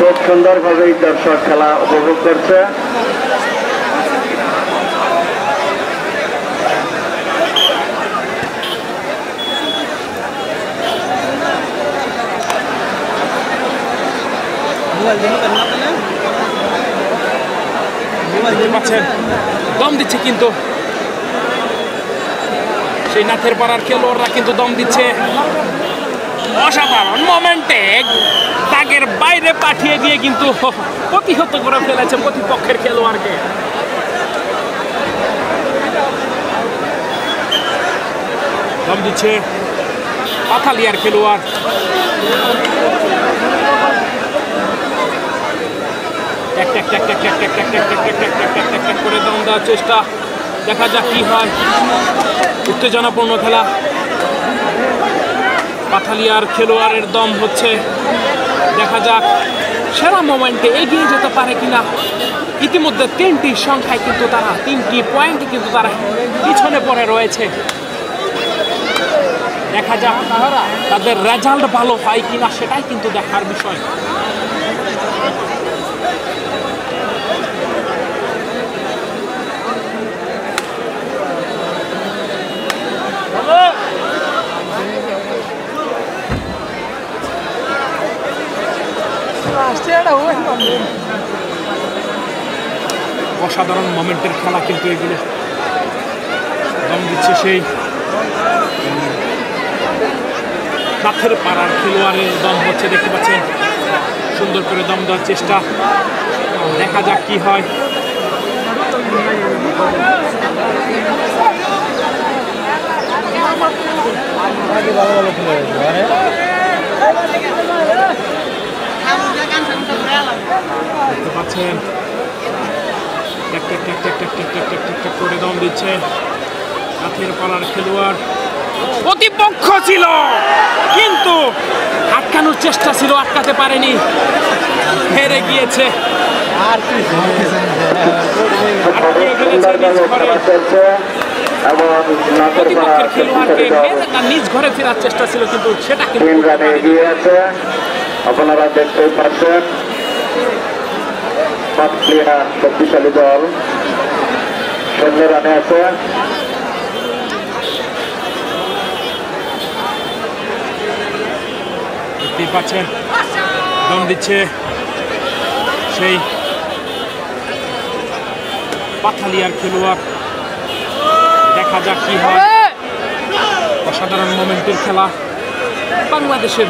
খুব সুন্দরভাবেই দর্শক খেলা উপভোগ করছে। দম দিচ্ছে কিন্তু সেই নাথের পাড়ার খেলোয়াড়রা কিন্তু দম দিচ্ছে। অসাধারণ মোমেন্টে দাগের বাইরে পাঠিয়ে দিয়ে কিন্তু প্রতিহত করে ফেলেছে প্রতিপক্ষের খেলোয়াড়কে। দম দিচ্ছে পাথালিয়ার খেলোয়াড়। করে দম দেওয়ার চেষ্টা, দেখা যাক কি হয়। উত্তেজনাপূর্ণ খেলা। পাথালিয়ার খেলোয়াড়ের দম হচ্ছে, দেখা যাক সেরা মোমেন্টে এগিয়ে যেতে পারে কিনা। ইতিমধ্যে 3টি সংখ্যায় কিন্তু তারা 3টি পয়েন্টে কিন্তু তারা পিছনে পড়ে রয়েছে। দেখা যাক তাদের রেজাল্ট ভালো হয় কিনা, সেটাই কিন্তু দেখার বিষয়। অসাধারণ মোমেন্টের খেলা কিন্তু এগুলো। দম দিচ্ছে সেই নাথের পাড়ার খেলোয়াড়ের দম হচ্ছে, দেখতে পাচ্ছেন। সুন্দর করে দম দেওয়ার চেষ্টা, দেখা যাক কি হয়। দেখতে পাচ্ছেন করে দম দিচ্ছে নাথের পাড়ার খেলোয়াড়। প্রতিপক্ষ ছিল কিন্তু আটকানোর চেষ্টা ছিল, আটকাতে পারেনি, হেরে গিয়েছে। প্রতিপক্ষের খেলোয়াড়কে নিজ ঘরে ফেরার চেষ্টা ছিল কিন্তু সেটা কিন্তু আপনারা দেখতেই পাচ্ছেন। পাতলিয়া শক্তিশালী দল 0 রানে আছে। দেখতেই পাচ্ছেন দম দিচ্ছে সেই পাথালিয়ার খেলোয়াড়, দেখা যাক কি হয়। অসাধারণ মোমেন্টের খেলা বাংলাদেশের।